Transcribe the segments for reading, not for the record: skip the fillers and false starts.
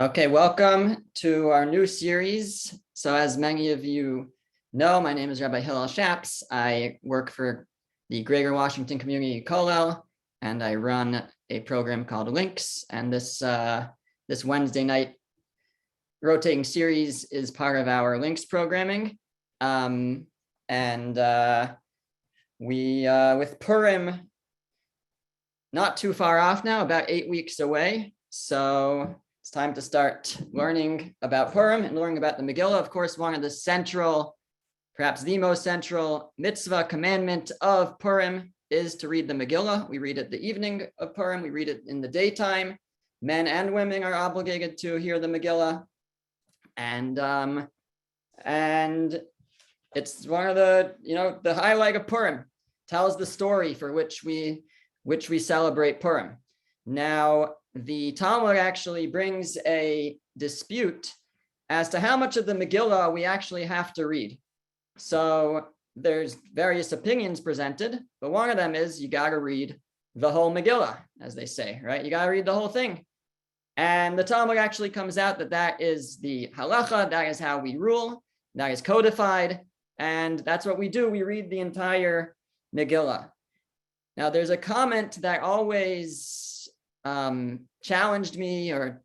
Okay, welcome to our new series. So as many of you know, my name is Rabbi Hillel Shaps. I work for the Greater Washington Community Kollel, and I run a program called Links. And this Wednesday night rotating series is part of our Links programming. With Purim not too far off now, about 8 weeks away. So it's time to start learning about Purim and learning about the Megillah. Of course, one of the central, perhaps the most central mitzvah commandment of Purim is to read the Megillah. We read it the evening of Purim. We read it in the daytime. Men and women are obligated to hear the Megillah. And it's one of the highlight of Purim. Tells the story for which we celebrate Purim. Now, the Talmud actually brings a dispute as to how much of the Megillah we actually have to read. So there's various opinions presented, but one of them is you got to read the whole Megillah, as they say, right? You got to read the whole thing. And the Talmud actually comes out that is the halacha, that is how we rule, that is codified, and that's what we do. We read the entire Megillah. Now, there's a comment that always challenged me, or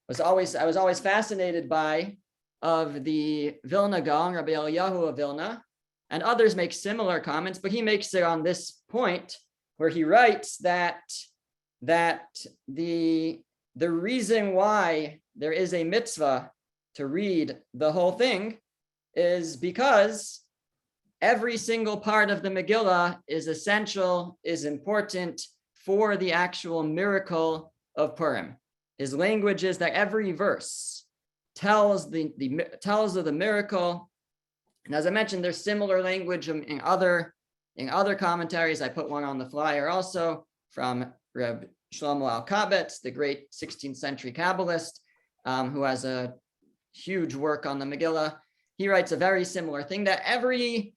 I was always fascinated by, of the Vilna Gaon, Rabbi Eliyahu of Vilna, and others make similar comments, but he makes it on this point where he writes that the reason why there is a mitzvah to read the whole thing is because every single part of the Megillah is essential, is important for the actual miracle of Purim. His language is that every verse tells of the miracle. And as I mentioned, there's similar language in other commentaries. I put one on the flyer also from Reb Shlomo Alkabetz, the great 16th century Kabbalist, who has a huge work on the Megillah. He writes a very similar thing, that every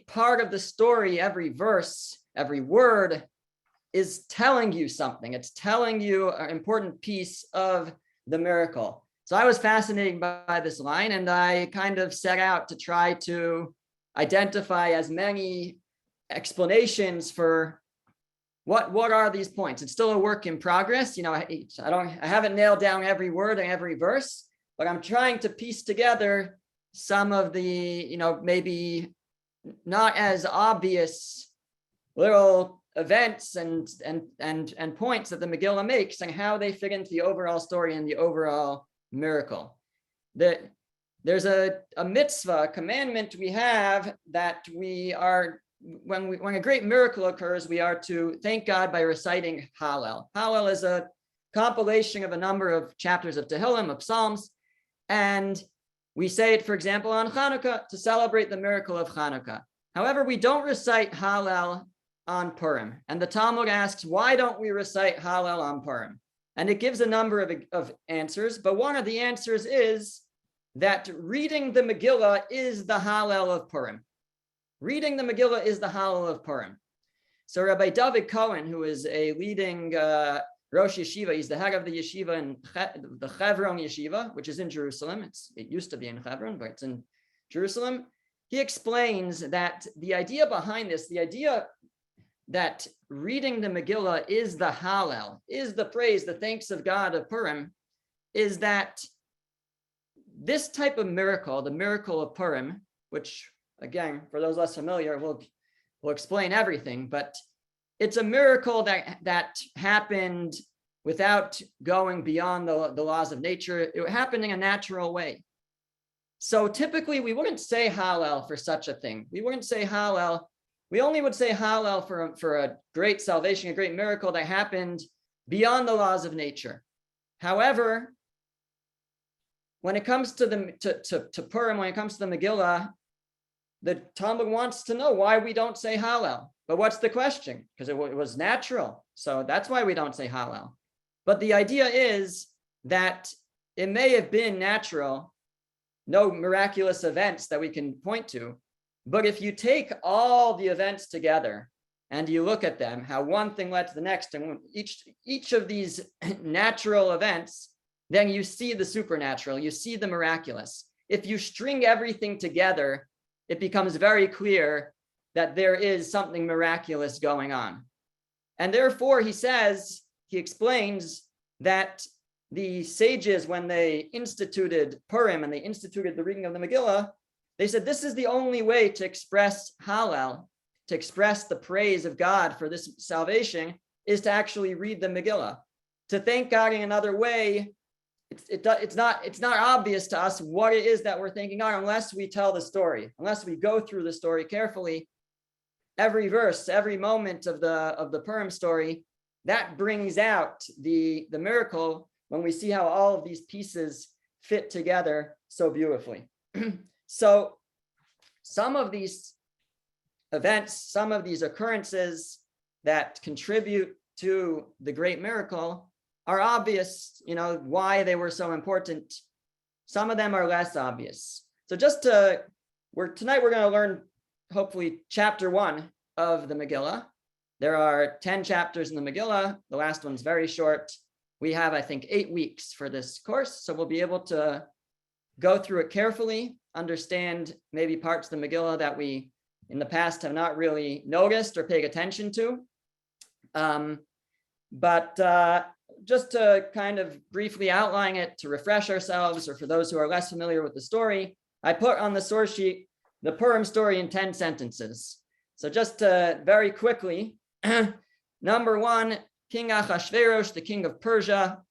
part of the story, every verse, every word is telling you something. It's telling you an important piece of the miracle. So I was fascinated by this line, and I kind of set out to try to identify as many explanations for what are these points. It's still a work in progress. I haven't nailed down every word and every verse, but I'm trying to piece together some of the, maybe not as obvious little events and points that the Megillah makes and how they fit into the overall story and the overall miracle. There's a mitzvah, a commandment we have that we are, when a great miracle occurs, we are to thank God by reciting Hallel. Hallel is a compilation of a number of chapters of Tehillim, of Psalms, and we say it, for example, on Hanukkah to celebrate the miracle of Hanukkah. However, we don't recite Hallel on Purim. And the Talmud asks, why don't we recite Hallel on Purim? And it gives a number of answers, but one of the answers is that reading the Megillah is the Hallel of Purim. Reading the Megillah is the Hallel of Purim. So Rabbi David Cohen, who is a leading Rosh Yeshiva, he's the head of the yeshiva in the Hebron Yeshiva, which is in Jerusalem. It used to be in Hebron, but it's in Jerusalem. He explains that the idea behind this, the idea that reading the Megillah is the Hallel, is the praise, the thanks of God of Purim, is that this type of miracle, the miracle of Purim, which again, for those less familiar, we'll explain everything, but it's a miracle that happened without going beyond the laws of nature. It happened in a natural way. So typically we wouldn't say Hallel for such a thing. We wouldn't say Hallel. We only would say Hallel for a great salvation, a great miracle that happened beyond the laws of nature. However, when it comes to Purim, when it comes to the Megillah, the Talmud wants to know why we don't say Hallel. But what's the question? Because it was natural. So that's why we don't say Hallel. But the idea is that it may have been natural, no miraculous events that we can point to. But if you take all the events together and you look at them, how one thing led to the next, and each of these natural events then you see the supernatural, you see the miraculous. If you string everything together, it becomes very clear that there is something miraculous going on. And therefore, he explains that the sages, when they instituted Purim and they instituted the reading of the Megillah, they said this is the only way to express Hallel, to express the praise of God for this salvation, is to actually read the Megillah. To thank God in another way, it's not obvious to us what it is that we're thanking God unless we tell the story, unless we go through the story carefully. Every verse, every moment of the Purim story, that brings out the miracle when we see how all of these pieces fit together so beautifully. So some of these events, some of these occurrences that contribute to the great miracle are obvious, why they were so important. Some of them are less obvious. So tonight we're going to learn, hopefully, chapter 1 of the Megillah. There are 10 chapters in the Megillah. The last one's very short. We have, I think, 8 weeks for this course, so we'll be able to go through it carefully, understand maybe parts of the Megillah that we in the past have not really noticed or paid attention to. But just to kind of briefly outline it, to refresh ourselves, or for those who are less familiar with the story, I put on the source sheet the Purim story in 10 sentences. So just to very quickly, number 1, King Ahasuerus, the king of Persia,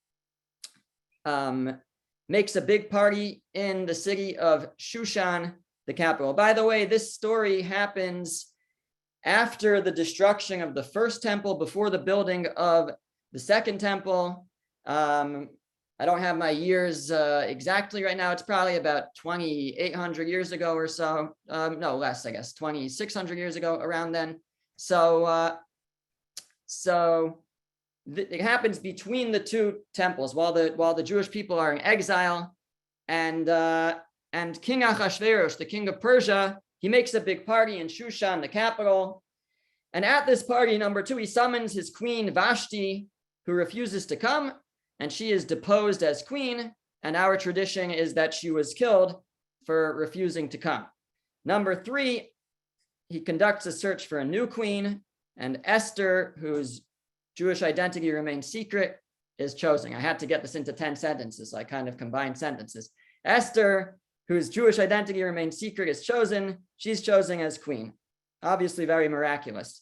makes a big party in the city of Shushan, the capital. By the way, this story happens after the destruction of the first temple, before the building of the second temple. I don't have my years exactly right now. It's probably about 2,800 years ago or so. No, less, I guess, 2,600 years ago, around then. So it happens between the two temples while the Jewish people are in exile, and King Ahasuerus, the king of Persia, he makes a big party in Shushan, the capital. And at this party, number 2, he summons his queen Vashti, who refuses to come, and she is deposed as queen. And our tradition is that she was killed for refusing to come. Number 3, he conducts a search for a new queen, and Esther, whose Jewish identity remains secret, is chosen. I had to get this into 10 sentences, so I kind of combined sentences. Esther, whose Jewish identity remains secret, is chosen. She's chosen as queen. Obviously very miraculous.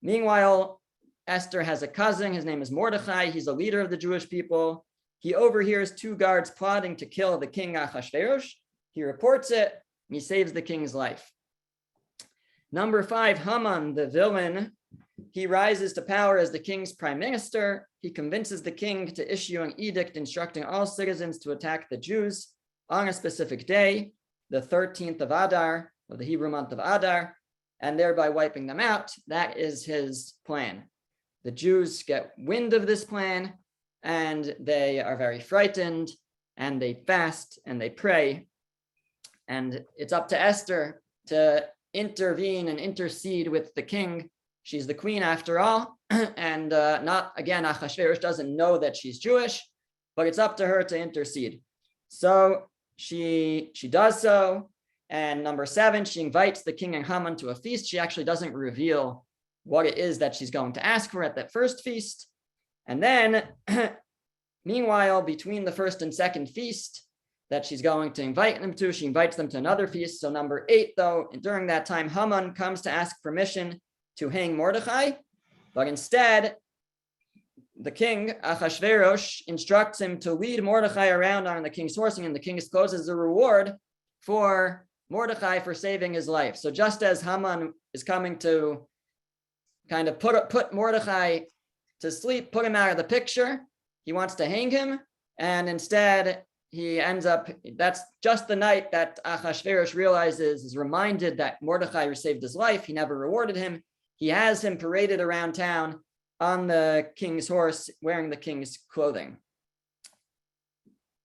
Meanwhile, Esther has a cousin. His name is Mordechai. He's a leader of the Jewish people. He overhears 2 guards plotting to kill the king Ahasuerus. He reports it, and he saves the king's life. Number 5, Haman, the villain, he rises to power as the king's prime minister. He convinces the king to issue an edict instructing all citizens to attack the Jews on a specific day, the 13th of Adar, of the Hebrew month of Adar, and thereby wiping them out. That is his plan. The Jews get wind of this plan, and they are very frightened, and they fast and they pray. And it's up to Esther to intervene and intercede with the king. She's the queen after all, and not, again, Ahasuerus doesn't know that she's Jewish, but it's up to her to intercede. So she does so, and number 7, she invites the king and Haman to a feast. She actually doesn't reveal what it is that she's going to ask for at that first feast. And then, meanwhile, between the first and second feast that she's going to invite them to, she invites them to another feast. So number 8, though, and during that time, Haman comes to ask permission to hang Mordechai, but instead, the king, Ahasuerus, instructs him to lead Mordechai around on the king's horse, and the king discloses a reward for Mordechai for saving his life. So just as Haman is coming to kind of put Mordechai to sleep, put him out of the picture, he wants to hang him, and instead he ends up, that's just the night that Ahasuerus is reminded that Mordechai saved his life. He never rewarded him. He has him paraded around town on the king's horse, wearing the king's clothing.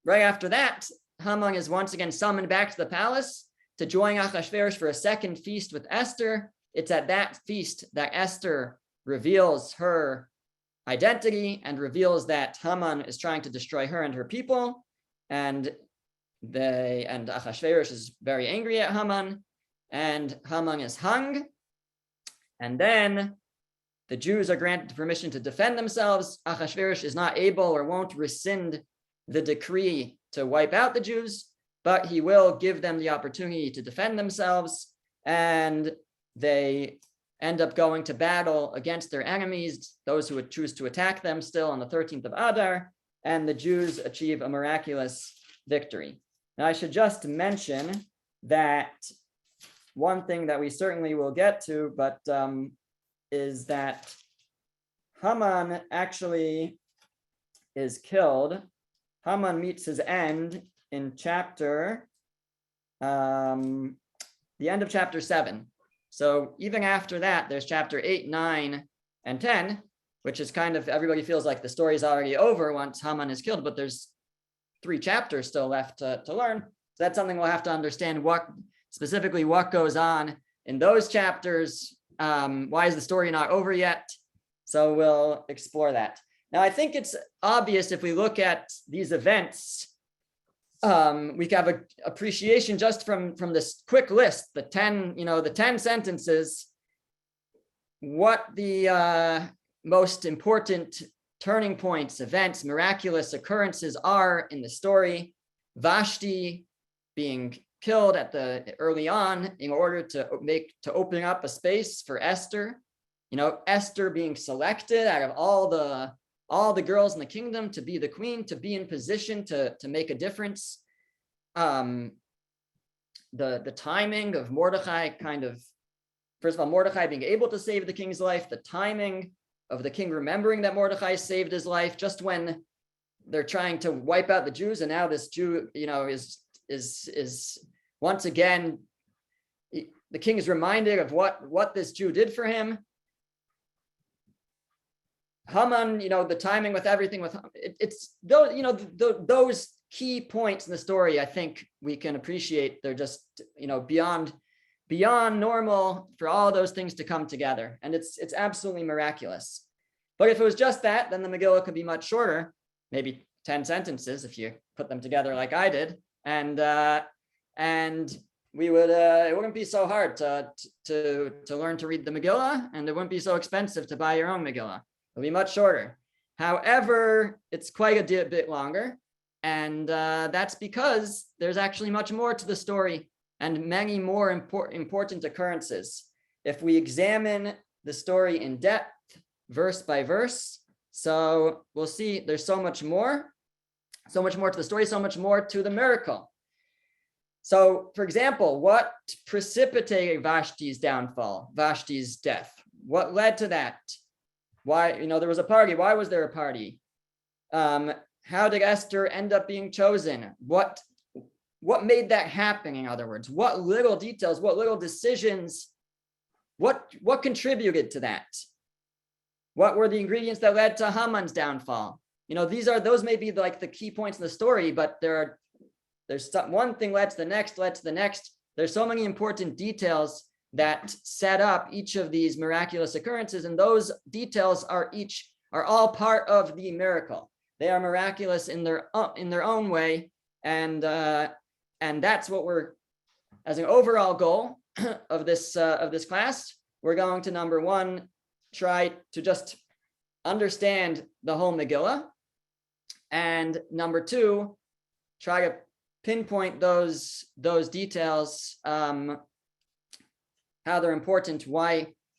Right after that, Haman is once again summoned back to the palace to join Ahasuerus for a second feast with Esther. It's at that feast that Esther reveals her identity and reveals that Haman is trying to destroy her and her people, and Achashverosh is very angry at Haman, and Haman is hung, and then the Jews are granted permission to defend themselves. Achashverosh is not able or won't rescind the decree to wipe out the Jews, but he will give them the opportunity to defend themselves, and they end up going to battle against their enemies, those who would choose to attack them still on the 13th of Adar, and the Jews achieve a miraculous victory. Now, I should just mention that one thing that we certainly will get to, but is that Haman actually is killed. Haman meets his end in chapter, the end of chapter 7. So even after that, there's chapter 8, 9, and 10, which is kind of, everybody feels like the story is already over once Haman is killed, but there's 3 chapters still left to learn. So that's something we'll have to understand, what specifically what goes on in those chapters. Why is the story not over yet? So we'll explore that. Now, I think it's obvious if we look at these events, we have an appreciation just from this quick list, the 10 sentences, what the most important turning points, events, miraculous occurrences are in the story. Vashti being killed early on in order to open up a space for Esther. Esther being selected out of all the girls in the kingdom to be the queen, to be in position to make a difference. The timing of Mordechai, first of all, Mordechai being able to save the king's life, the timing of the king remembering that Mordechai saved his life just when they're trying to wipe out the Jews, and now this Jew, is once again, the king is reminded of what this Jew did for him. Haman, the timing with everything with it's those, those key points in the story, I think we can appreciate. They're just, beyond normal for all those things to come together. And it's absolutely miraculous. But if it was just that, then the Megillah could be much shorter, maybe 10 sentences if you put them together like I did. And we would it wouldn't be so hard to learn to read the Megillah, and it wouldn't be so expensive to buy your own Megillah. It'll be much shorter. However, it's quite a bit longer, and that's because there's actually much more to the story and many more important occurrences. If we examine the story in depth, verse by verse, so we'll see there's so much more to the story, so much more to the miracle. So, for example, what precipitated Vashti's downfall, Vashti's death? What led to that? Why, there was a party. Why was there a party? How did Esther end up being chosen? What made that happen, in other words? What little details, what little decisions, what contributed to that? What were the ingredients that led to Haman's downfall? Those may be like the key points in the story, but there's one thing led to the next. There's so many important details that set up each of these miraculous occurrences, and those details are all part of the miracle. They are miraculous in their own way, and that's what we're, as an overall goal of this class, we're going to, number one, try to just understand the whole Megillah, and number two, try to pinpoint those details, how they're important,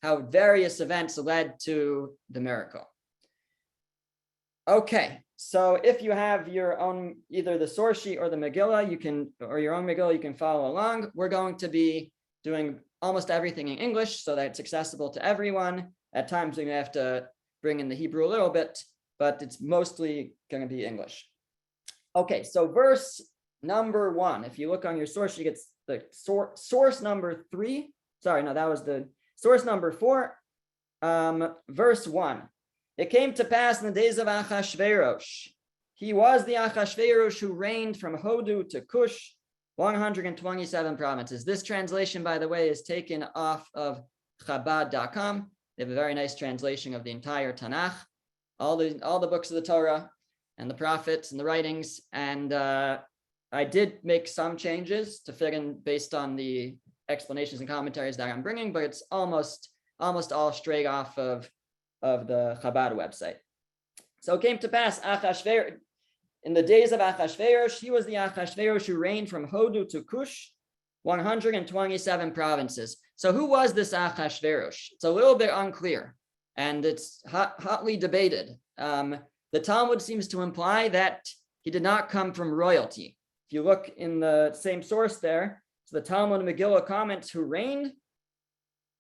how various events led to the miracle. Okay, so if you have your own, either the source sheet or the Megillah, or your own Megillah, you can follow along. We're going to be doing almost everything in English so that it's accessible to everyone. At times we may have to bring in the Hebrew a little bit, but it's mostly going to be English. Okay, so verse number 1, if you look on your source sheet, it's the source number 3. Sorry, no, that was the source number 4. Verse 1. It came to pass in the days of Achashverosh. He was the Achashverosh who reigned from Hodu to Cush, 127 provinces. This translation, by the way, is taken off of Chabad.com. They have a very nice translation of the entire Tanakh. all the books of the Torah and the prophets and the writings. And I did make some changes to fit in based on the explanations and commentaries that I'm bringing, but it's almost all straight off of the Chabad website. So it came to pass, in the days of Achashverosh, he was the Achashverosh who reigned from Hodu to Kush, 127 provinces. So who was this Achashverosh? It's a little bit unclear, and it's hotly debated. The Talmud seems to imply that he did not come from royalty. If you look in the same source there, so the Talmud Megillah comments who reigned.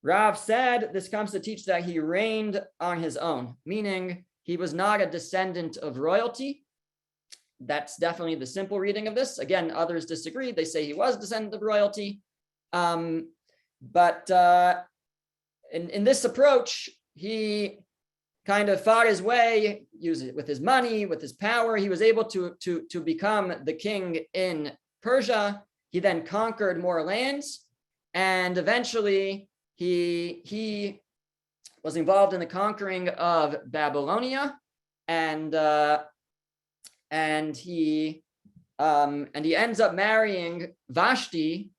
Rav said this comes to teach that he reigned on his own, meaning he was not a descendant of royalty. That's definitely the simple reading of this. Again, others disagree. They say he was a descendant of royalty. But in this approach, he kind of fought his way, use it with his money, with his power. He was able to become the king in Persia. He then conquered more lands, and eventually he was involved in the conquering of Babylonia, and he ends up marrying Vashti,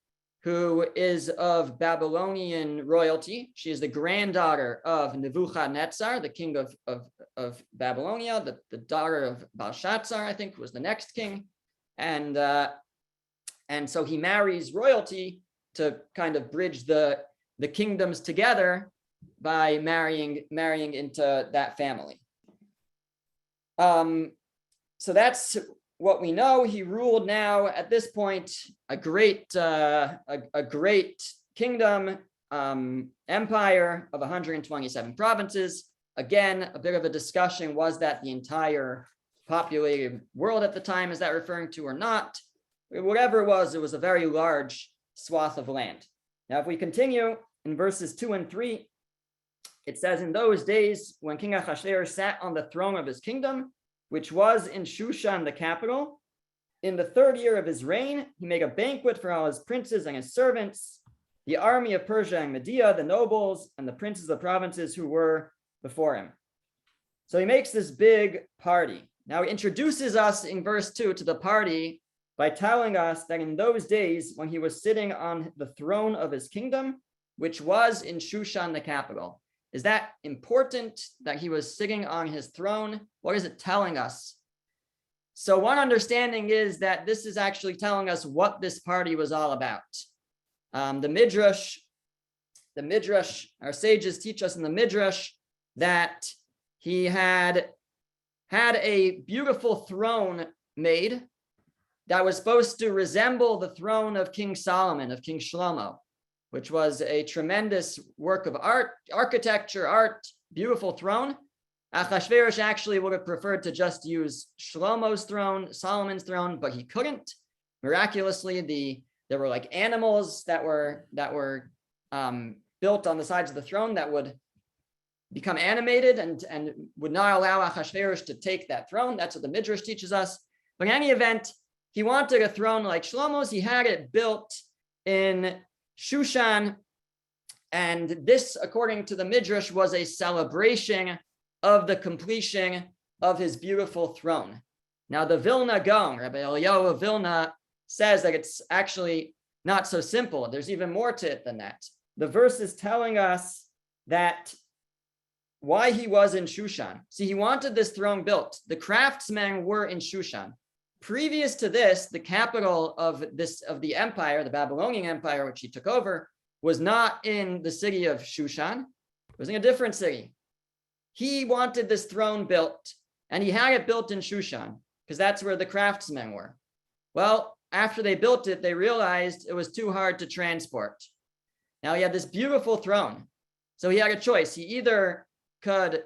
who is of Babylonian royalty. She is the granddaughter of Nebuchadnezzar, the king of Babylonia. The daughter of Belshazzar, I think, was the next king, and so he marries royalty to kind of bridge the kingdoms together by marrying into that family. So that's what we know. He ruled now at this point a great kingdom, empire of 127 provinces. Again, a bit of a discussion, was that the entire populated world at the time? Is that referring to or not? Whatever it was a very large swath of land. Now, if we continue in verses 2 and 3, it says, in those days when King Ahasuerus sat on the throne of his kingdom, which was in Shushan, the capital, in the 3rd year of his reign, he made a banquet for all his princes and his servants, the army of Persia and Media, the nobles, and the princes of the provinces who were before him. So he makes this big party. Now he introduces us in verse 2 to the party by telling us that in those days when he was sitting on the throne of his kingdom, which was in Shushan, the capital. Is that important that he was sitting on his throne? What is it telling us? So one understanding is that this is actually telling us what this party was all about. The Midrash, our sages teach us in the Midrash that he had a beautiful throne made that was supposed to resemble the throne of King Solomon, of King Shlomo, which was a tremendous work of architecture, beautiful throne. Achashverosh actually would have preferred to just use Shlomo's throne, Solomon's throne, but he couldn't. Miraculously, there were like animals that were built on the sides of the throne that would become animated and would not allow Achashverosh to take that throne. That's what the Midrash teaches us. But in any event, he wanted a throne like Shlomo's. He had it built in Shushan, and this, according to the Midrash, was a celebration of the completion of his beautiful throne. Now, the Vilna Gaon, Rabbi Eliyahu of Vilna, says that it's actually not so simple. There's even more to it than that. The verse is telling us that why he was in Shushan. See, he wanted this throne built. The craftsmen were in Shushan. Previous to this, the capital of the empire, the Babylonian Empire, which he took over, was not in the city of Shushan. It was in a different city. He wanted this throne built, and he had it built in Shushan, because that's where the craftsmen were. Well, after they built it, they realized it was too hard to transport. Now he had this beautiful throne. So he had a choice. He either could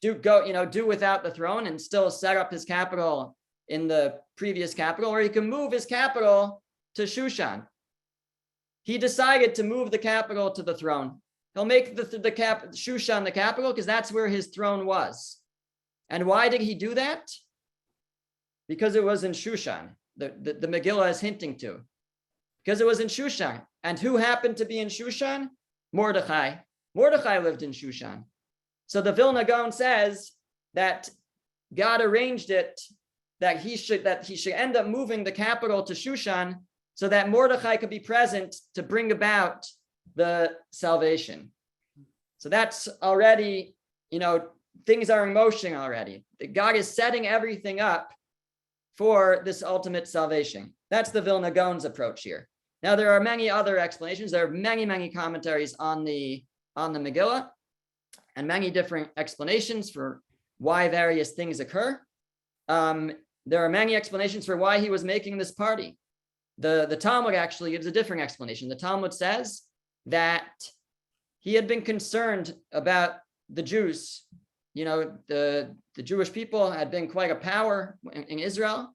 do without the throne and still set up his capital in the previous capital, or he can move his capital to Shushan. He decided to move the capital to the throne. He'll make Shushan the capital because that's where his throne was. And why did he do that? Because it was in Shushan. The Megillah is hinting to. Because it was in Shushan. And who happened to be in Shushan? Mordechai. Mordechai lived in Shushan. So the Vilna Gaon says, that God arranged it that he should end up moving the capital to Shushan so that Mordechai could be present to bring about the salvation. So that's already, things are in motion already. God is setting everything up for this ultimate salvation. That's the Vilna Gaon's approach here. Now, there are many other explanations. There are many, many commentaries on the Megillah and many different explanations for why various things occur. There are many explanations for why he was making this party. The Talmud actually gives a different explanation. The Talmud says that he had been concerned about the Jews. The Jewish people had been quite a power in Israel.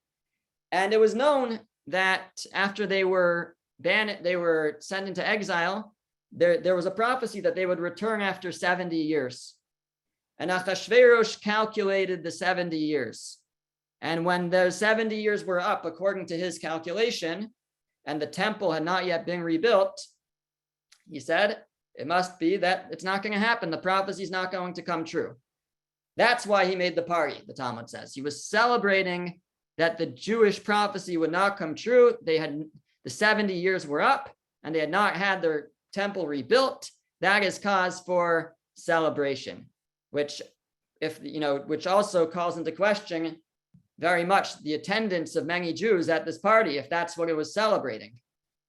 And it was known that after they were banned, they were sent into exile, there was a prophecy that they would return after 70 years. And Achashverosh calculated the 70 years. And when those 70 years were up, according to his calculation, and the temple had not yet been rebuilt, he said, it must be that it's not going to happen. The prophecy is not going to come true. That's why he made the party, the Talmud says. He was celebrating that the Jewish prophecy would not come true. The 70 years were up, and they had not had their temple rebuilt. That is cause for celebration, which also calls into question very much the attendance of many Jews at this party, if that's what it was celebrating.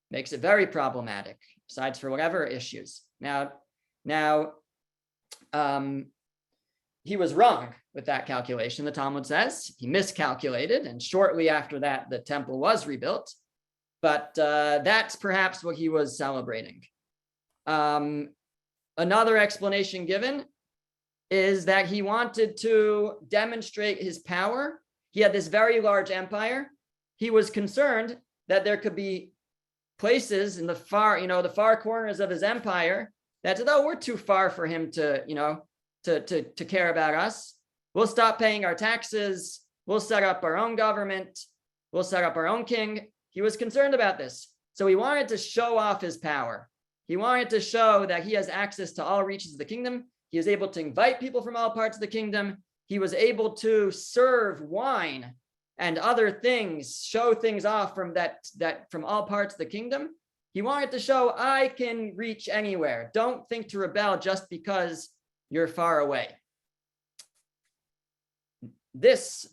Makes it very problematic, besides for whatever issues. Now, he was wrong with that calculation, the Talmud says. He miscalculated, and shortly after that, the temple was rebuilt. But that's perhaps what he was celebrating. Another explanation given is that he wanted to demonstrate his power. He had this very large empire. He was concerned that there could be places in the far corners of his empire that said, oh, we're too far for him to care about us. We'll stop paying our taxes. We'll set up our own government. We'll set up our own king. He was concerned about this. So he wanted to show off his power. He wanted to show that he has access to all reaches of the kingdom. He was able to invite people from all parts of the kingdom. He was able to serve wine and other things, show things off from from all parts of the kingdom. He wanted to show, I can reach anywhere. Don't think to rebel just because you're far away. This,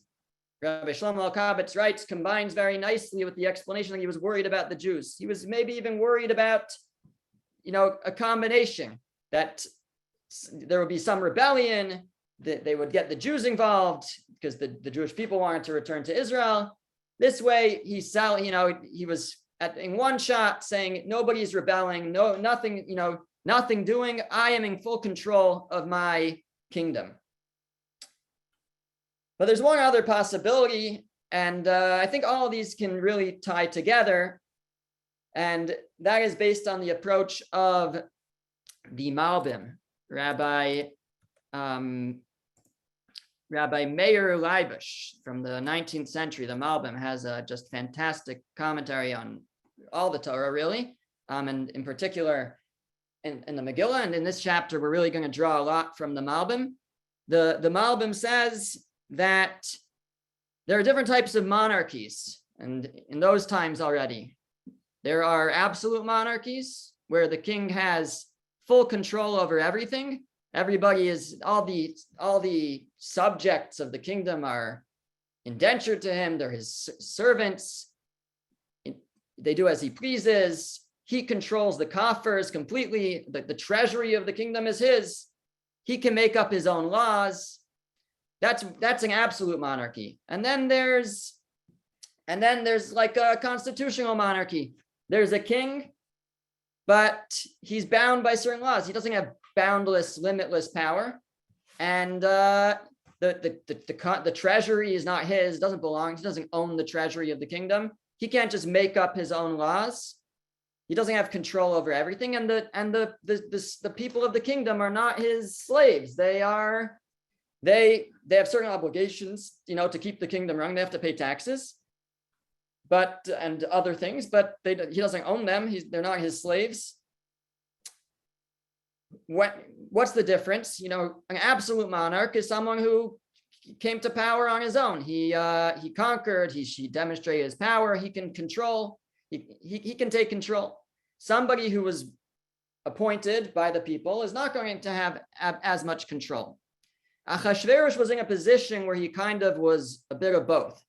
Rabbi Shlomo Alkabetz writes, combines very nicely with the explanation that he was worried about the Jews. He was maybe even worried about, a combination that there would be some rebellion, that they would get the Jews involved because the Jewish people wanted to return to Israel. This way, he was in one shot saying, nobody's rebelling, nothing doing. I am in full control of my kingdom. But there's one other possibility, and I think all of these can really tie together, and that is based on the approach of the Malbim, Rabbi Meir Leibush from the 19th century. The Malbim has a just fantastic commentary on all the Torah, really, and in particular in the Megillah. And in this chapter, we're really going to draw a lot from the Malbim. The Malbim says that there are different types of monarchies, and in those times already, there are absolute monarchies where the king has full control over everything. Everybody is, all the subjects of the kingdom are indentured to him. They're his servants. They do as he pleases. He controls the coffers completely. The treasury of the kingdom is his. He can make up his own laws. That's an absolute monarchy. And then there's like a constitutional monarchy. There's a king, but he's bound by certain laws. He doesn't have boundless, limitless power, and the treasury is not his. Doesn't belong. He doesn't own the treasury of the kingdom. He can't just make up his own laws. He doesn't have control over everything, and the people of the kingdom are not his slaves. They have certain obligations, to keep the kingdom running. They have to pay taxes, and other things, but he doesn't own them. They're not his slaves. What's the difference? An absolute monarch is someone who came to power on his own. He conquered. He demonstrated his power. He can control. He can take control. Somebody who was appointed by the people is not going to have as much control. Achashverosh was in a position where he kind of was a bit of both,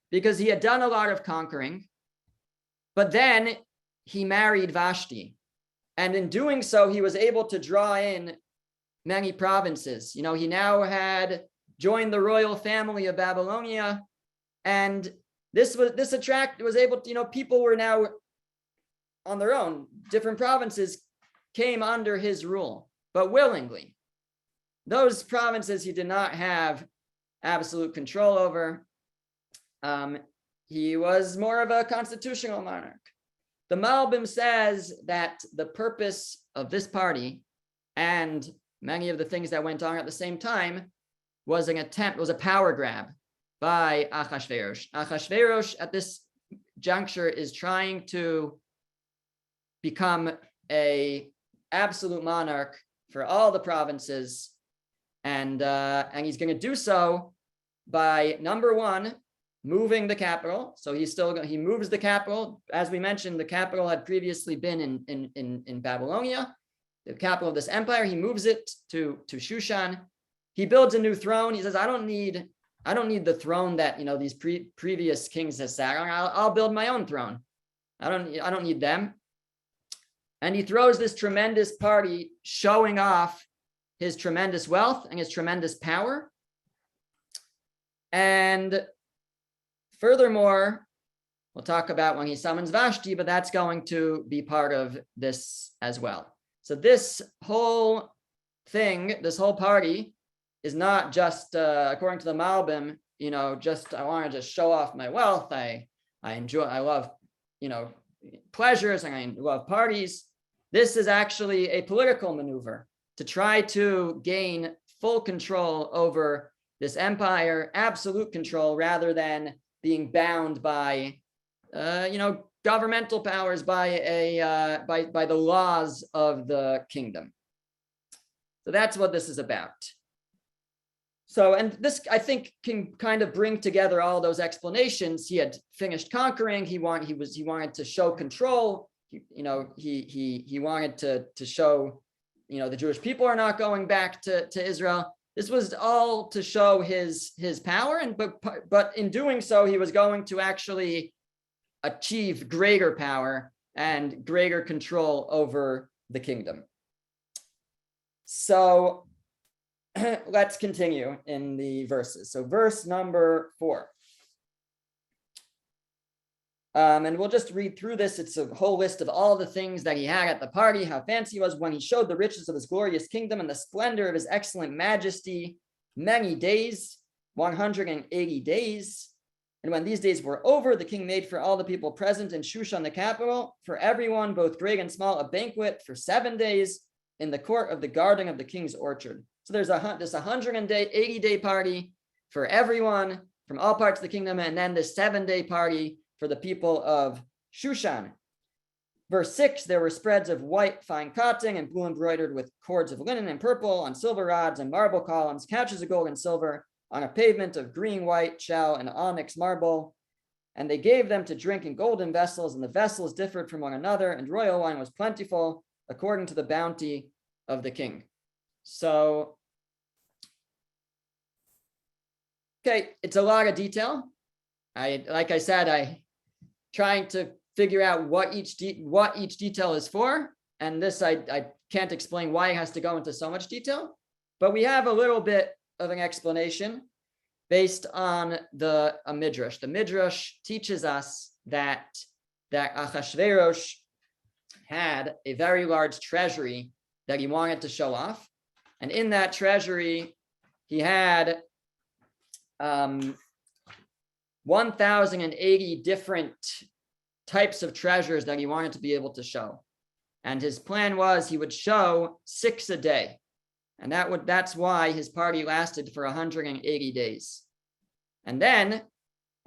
because he had done a lot of conquering, but then he married Vashti. And in doing so, he was able to draw in many provinces. You know, he now had joined the royal family of Babylonia, and this was able to, you know, people were now on their own. Different provinces came under his rule, but willingly. Those provinces he did not have absolute control over. He was more of a constitutional monarch. The Malbim says that the purpose of this party and many of the things that went on at the same time was a power grab by Achashverosh. Achashverosh at this juncture is trying to become a absolute monarch for all the provinces, and he's going to do so by, number one, moving the capital. So he moves the capital. As we mentioned, the capital had previously been in Babylonia, the capital of this empire. He moves it to Shushan. He builds a new throne. He says, I don't need the throne that, you know, these previous kings have sat on. I'll build my own throne. I don't need them. And he throws this tremendous party showing off his tremendous wealth and his tremendous power. And furthermore, we'll talk about when he summons Vashti, but that's going to be part of this as well. So this whole thing, this whole party is not just, according to the Malbim, you know, just, I want to just show off my wealth. I love, you know, pleasures, and I love parties. This is actually a political maneuver to try to gain full control over this empire, absolute control, rather than being bound by, you know, governmental powers, by the laws of the kingdom. So that's what this is about. So, and this, I think, can kind of bring together all those explanations. He had finished conquering. He wanted to show control. He wanted to show, you know, the Jewish people are not going back to Israel. This was all to show his power, but in doing so, he was going to actually achieve greater power and greater control over the kingdom. So let's continue in the verses. So verse number 4. And we'll just read through this. It's a whole list of all the things that he had at the party, how fancy he was when he showed the riches of his glorious kingdom and the splendor of his excellent majesty, many days, 180 days. And when these days were over, the king made for all the people present in Shushan, the capital, for everyone, both great and small, a banquet for 7 days in the court of the garden of the king's orchard. So there's this 180-day party for everyone from all parts of the kingdom, and then this 7-day party for the people of Shushan. Verse 6, there were spreads of white fine cotton and blue embroidered with cords of linen and purple on silver rods and marble columns, couches of gold and silver on a pavement of green, white, shell, and onyx marble. And they gave them to drink in golden vessels, and the vessels differed from one another, and royal wine was plentiful according to the bounty of the king. So, okay, it's a lot of detail. Like I said, trying to figure out what each detail is for, and this I can't explain why it has to go into so much detail, but we have a little bit of an explanation based on a midrash. The midrash teaches us that Achashverosh had a very large treasury that he wanted to show off, and in that treasury he had 1,080 different types of treasures that he wanted to be able to show. And his plan was he would show 6 a day. And that's why his party lasted for 180 days. And then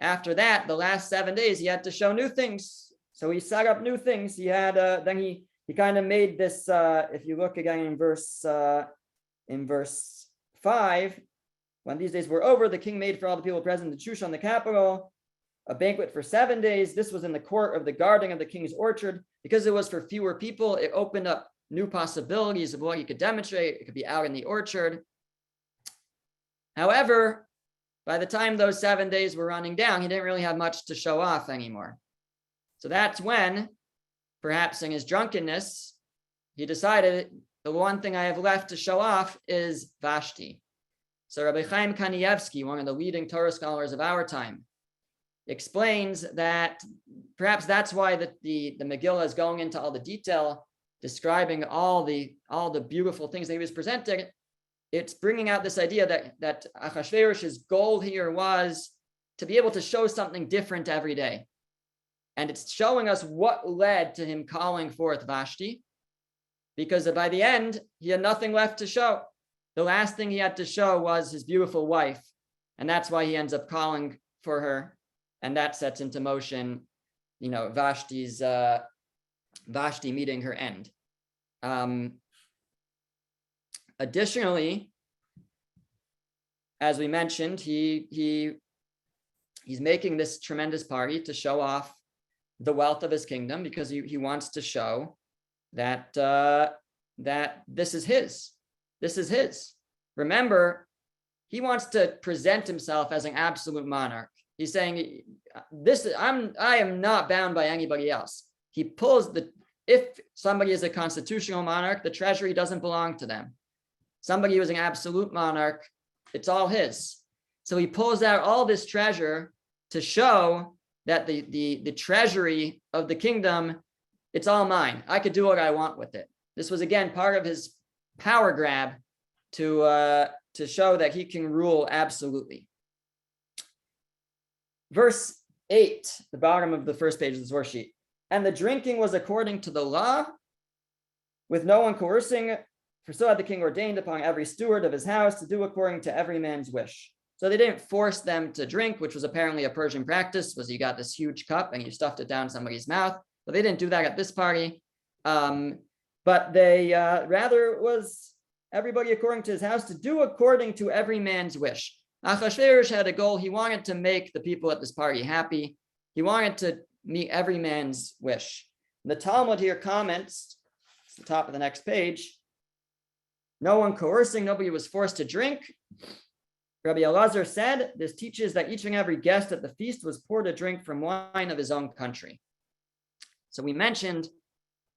after that, the last 7 days, he had to show new things. So he set up new things. He had, then he kind of made this, if you look again in verse 5, When these days were over, the king made for all the people present in Shushan, the capital, a banquet for 7 days. This was in the court of the garden of the king's orchard. Because it was for fewer people, it opened up new possibilities of what you could demonstrate. It could be out in the orchard. However, by the time those 7 days were running down, he didn't really have much to show off anymore. So that's when, perhaps in his drunkenness, he decided the one thing I have left to show off is Vashti. So Rabbi Chaim Kanievsky, one of the leading Torah scholars of our time, explains that perhaps that's why the Megillah is going into all the detail, describing all the beautiful things that he was presenting. It's bringing out this idea that Achashverosh's goal here was to be able to show something different every day. And it's showing us what led to him calling forth Vashti, because by the end, he had nothing left to show. The last thing he had to show was his beautiful wife. And that's why he ends up calling for her. And that sets into motion, Vashti meeting her end. Additionally, as we mentioned, he's making this tremendous party to show off the wealth of his kingdom, because he wants to show that this is his. This is his. Remember, he wants to present himself as an absolute monarch. He's saying, I am not bound by anybody else. He pulls if somebody is a constitutional monarch, the treasury doesn't belong to them. Somebody who is an absolute monarch, it's all his. So he pulls out all this treasure to show that the treasury of the kingdom, it's all mine. I could do what I want with it. This was, again, part of his power grab to show that he can rule absolutely. Verse 8, the bottom of the first page of this worksheet. And the drinking was according to the law, with no one coercing, for so had the king ordained upon every steward of his house to do according to every man's wish. So they didn't force them to drink, which was apparently a Persian practice, was you got this huge cup and you stuffed it down somebody's mouth. But they didn't do that at this party. But they rather was everybody according to his house to do according to every man's wish. Achashverosh had a goal. He wanted to make the people at this party happy. He wanted to meet every man's wish. The Talmud here comments, it's the top of the next page, no one coercing, nobody was forced to drink. Rabbi Elazar said, this teaches that each and every guest at the feast was poured a drink from wine of his own country. So we mentioned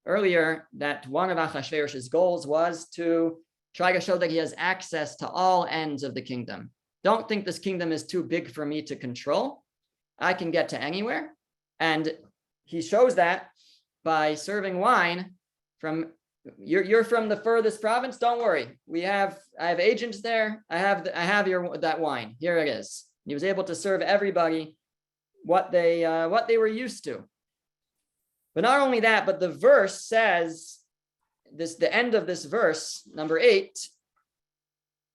earlier that one of Achashverosh's goals was to try to show that he has access to all ends of the kingdom. Don't think this kingdom is too big for me to control. I can get to anywhere. And he shows that by serving wine from, you're from the furthest province, don't worry. I have agents there. I have that wine. Here it is. He was able to serve everybody what they were used to. But not only that, but the verse says, the end of this verse, number 8,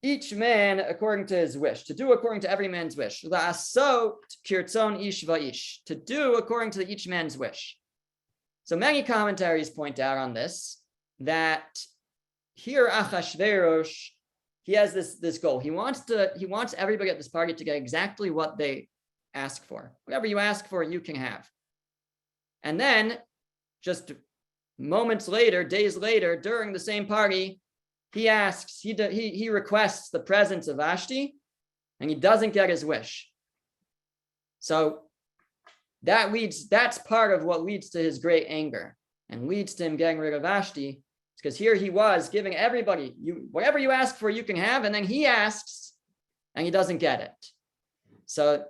each man according to his wish, to do according to every man's wish. La'asot kirtzon ish va'ish, to do according to each man's wish. So many commentaries point out on this, that here Achashverosh, he has this goal. He wants everybody at this party to get exactly what they ask for. Whatever you ask for, you can have. And then just moments later, days later, during the same party, he requests the presence of Vashti, and he doesn't get his wish. So that's part of what leads to his great anger and leads to him getting rid of Vashti, because here he was giving everybody, whatever you ask for, you can have, and then he asks, and he doesn't get it. So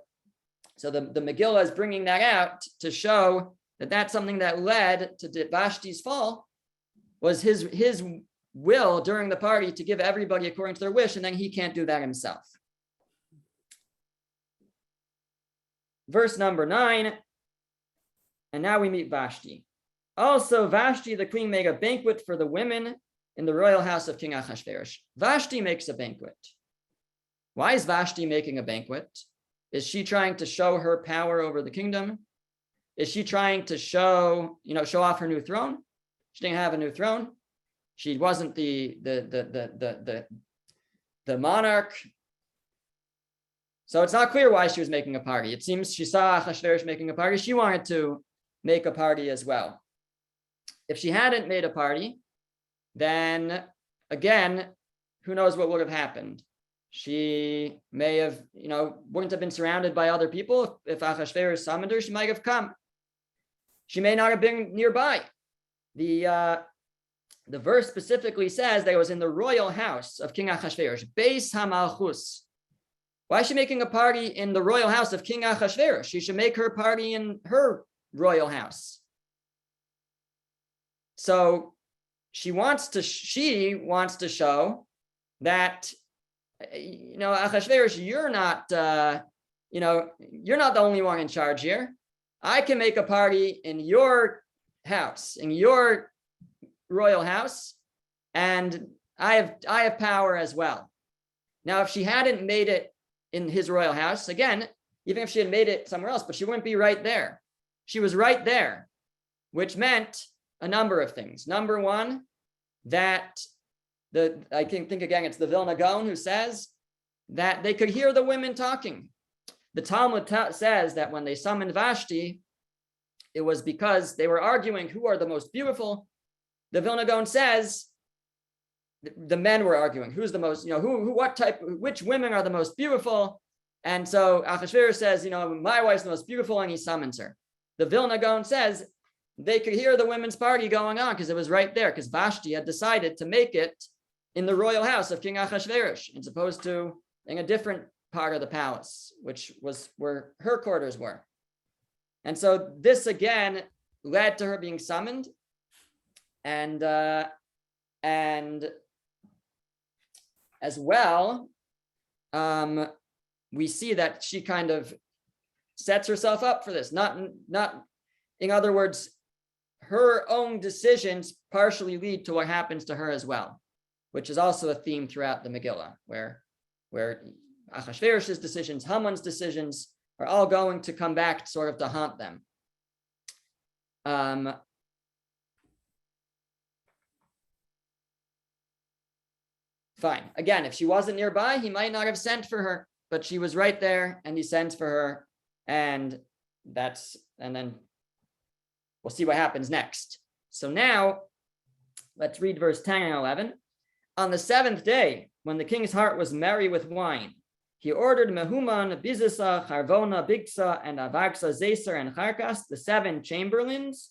the Megillah is bringing that out to show that that's something that led to Vashti's fall, was his will during the party to give everybody according to their wish, and then he can't do that himself. Verse number 9, and now we meet Vashti. Also, Vashti, the queen, made a banquet for the women in the royal house of King Achashverosh. Vashti makes a banquet. Why is Vashti making a banquet? Is she trying to show her power over the kingdom? Is she trying to show off her new throne? She didn't have a new throne. She wasn't the monarch. So it's not clear why she was making a party. It seems she saw Achashverosh making a party. She wanted to make a party as well. If she hadn't made a party, then again, who knows what would have happened? She may have, wouldn't have been surrounded by other people. If Achashverosh summoned her, she might have come. She may not have been nearby. The verse specifically says that it was in the royal house of King Achashverosh, Beis HaMalchus. Why is she making a party in the royal house of King Achashverosh? She should make her party in her royal house. So she wants to show that, Achashverosh, you're not the only one in charge here. I can make a party in your house, in your royal house, and I have power as well. Now, if she hadn't made it in his royal house, again, even if she had made it somewhere else, but she wouldn't be right there. She was right there, which meant a number of things. Number one, that I think again, it's the Vilna Gaon who says that they could hear the women talking. The Talmud says that when they summoned Vashti, it was because they were arguing who are the most beautiful. The Vilna Gaon says the men were arguing who's the most, which women are the most beautiful. And so Achashverosh says, my wife's the most beautiful, and he summons her. The Vilna Gaon says they could hear the women's party going on because it was right there, because Vashti had decided to make it in the royal house of King Achashverosh, as opposed to in a different part of the palace, which was where her quarters were. And so this again led to her being summoned, and as well, we see that she kind of sets herself up for this. Not in other words, her own decisions partially lead to what happens to her as well, which is also a theme throughout the Megillah, where Achashverosh's decisions, Haman's decisions are all going to come back sort of to haunt them. Fine. Again, if she wasn't nearby, he might not have sent for her, but she was right there and he sends for her, and then we'll see what happens next. So now let's read verse 10 and 11. On the seventh day, when the king's heart was merry with wine, he ordered Mehuman, Bizisa, Charvona, Bigsa, and Avagsa, Zeser, and Charkas, the 7 chamberlains,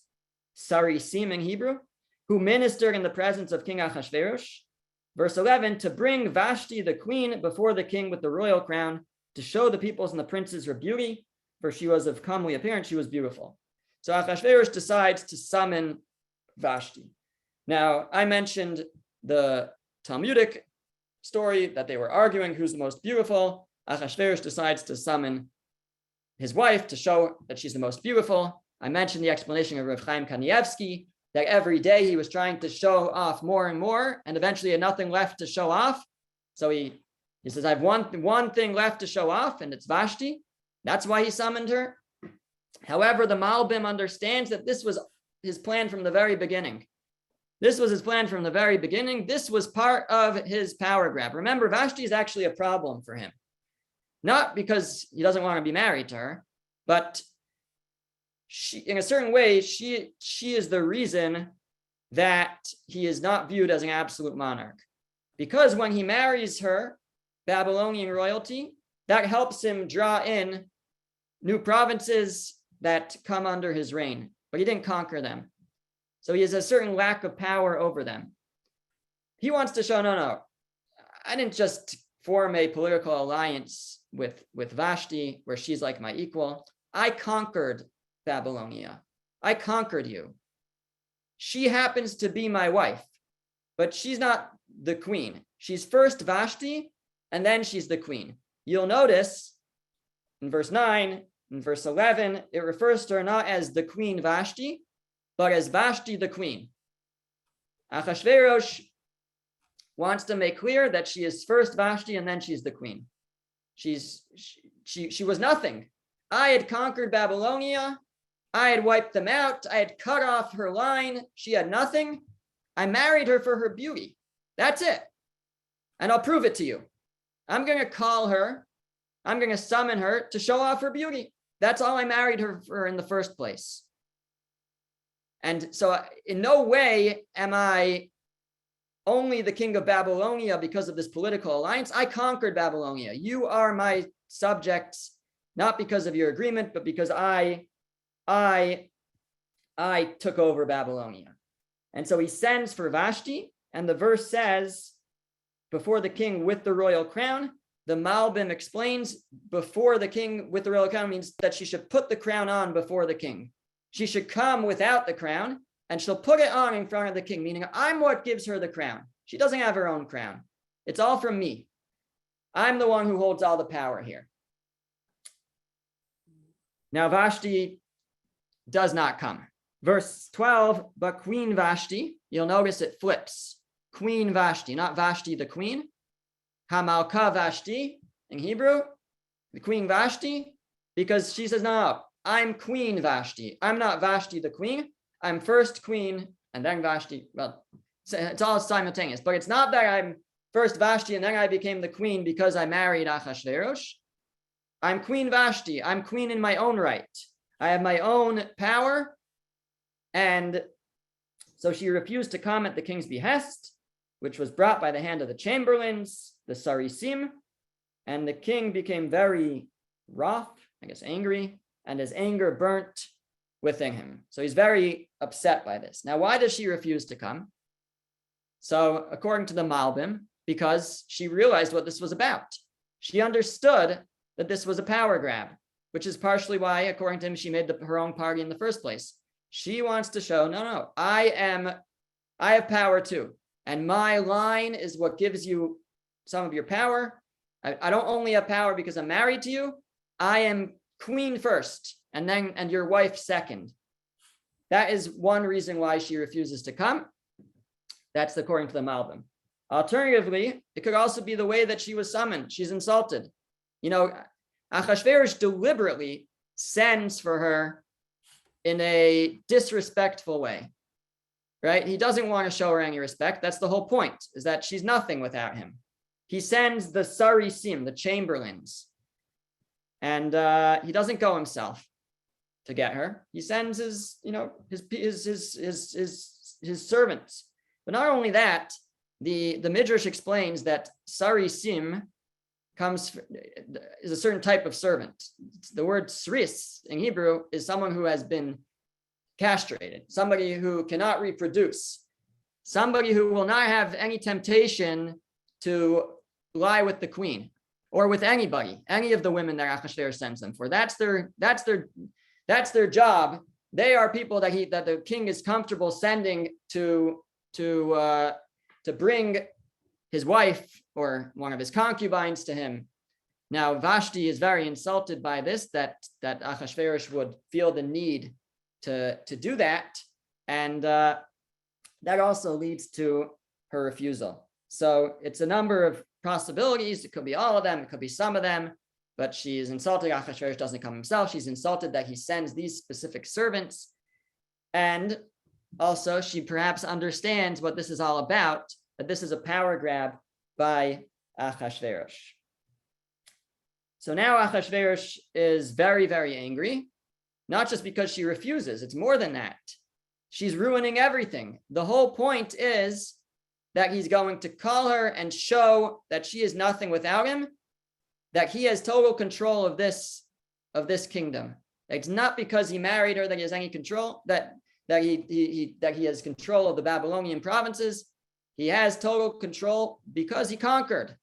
Sarisim in Hebrew, who ministered in the presence of King Achashverosh. Verse 11, to bring Vashti the queen before the king with the royal crown, to show the peoples and the princes her beauty, for she was of comely appearance, she was beautiful. So Achashverosh decides to summon Vashti. Now, I mentioned the Talmudic story that they were arguing who's the most beautiful. Achashverosh decides to summon his wife to show that she's the most beautiful. I mentioned the explanation of Rav Chaim Kanievsky, that every day he was trying to show off more and more, and eventually had nothing left to show off. So he says, I have one thing left to show off, and it's Vashti. That's why he summoned her. However, the Malbim understands that this was his plan from the very beginning. This was his plan from the very beginning. This was part of his power grab. Remember, Vashti is actually a problem for him. Not because he doesn't want to be married to her, but she, in a certain way, she is the reason that he is not viewed as an absolute monarch. Because when he marries her, Babylonian royalty, that helps him draw in new provinces that come under his reign, but he didn't conquer them. So he has a certain lack of power over them. He wants to show, no, I didn't just form a political alliance with Vashti where she's like my equal. I conquered Babylonia. I conquered you. She happens to be my wife, but she's not the queen. She's first Vashti, and then she's the queen. You'll notice in verse 9, in verse 11, it refers to her not as the queen Vashti, but as Vashti the queen. Achashverosh wants to make clear that she is first Vashti and then she's the queen. She was nothing. I had conquered Babylonia. I had wiped them out. I had cut off her line. She had nothing. I married her for her beauty. That's it. And I'll prove it to you. I'm going to call her I'm going to summon her to show off her beauty. That's all I married her for in the first place. And so in no way am I only the king of Babylonia because of this political alliance. I conquered Babylonia. You are my subjects, not because of your agreement, but because I took over Babylonia. And so he sends for Vashti, and the verse says, before the king with the royal crown. The Malbim explains before the king with the royal crown means that she should put the crown on before the king. She should come without the crown, and she'll put it on in front of the king, meaning I'm what gives her the crown. She doesn't have her own crown. It's all from me. I'm the one who holds all the power here. Now Vashti does not come. Verse 12, but Queen Vashti, you'll notice it flips. Queen Vashti, not Vashti the queen. Hamalka Vashti in Hebrew, the Queen Vashti, because she says, no, I'm Queen Vashti. I'm not Vashti the queen. I'm first queen and then Vashti. Well, it's all simultaneous, but it's not that I'm first Vashti and then I became the queen because I married Achashverosh. I'm Queen Vashti. I'm queen in my own right. I have my own power. And so she refused to come at the king's behest, which was brought by the hand of the chamberlains, the Sarisim, and the king became very wroth, I guess angry, and his anger burnt within him. So he's very upset by this. Now, why does she refuse to come? So according to the Malbim, because she realized what this was about. She understood that this was a power grab, which is partially why, according to him, she made her own party in the first place. She wants to show, no, I have power too. And my line is what gives you some of your power. I don't only have power because I'm married to you. I am queen first, and your wife second. That is one reason why she refuses to come. That's according to the Malbim. Alternatively, it could also be the way that she was summoned. She's insulted. You know, Achashverosh deliberately sends for her in a disrespectful way, right? He doesn't want to show her any respect. That's the whole point, is that she's nothing without him. He sends the Sarisim, the chamberlains, and he doesn't go himself to get her. He sends his servants. But not only that, the Midrash explains that Sarisim is a certain type of servant. The word sris in Hebrew is someone who has been castrated, somebody who cannot reproduce, somebody who will not have any temptation to lie with the queen or with anybody, any of the women that Achashverosh sends them for. That's their job. They are people that the king is comfortable sending to bring his wife or one of his concubines to him. Now Vashti is very insulted by this, that Achashverosh would feel the need to do that, and that also leads to her refusal. So it's a number of possibilities. It could be all of them, it could be some of them, but she is insulted. Achashverosh doesn't come himself. She's insulted that he sends these specific servants, and also she perhaps understands what this is all about, that this is a power grab by Achashverosh. So now Achashverosh is very, very angry, not just because she refuses. It's more than that. She's ruining everything. The whole point is that he's going to call her and show that she is nothing without him, that he has total control of this kingdom. It's not because he married her that he has any control, that he has control of the Babylonian provinces. He has total control because he conquered.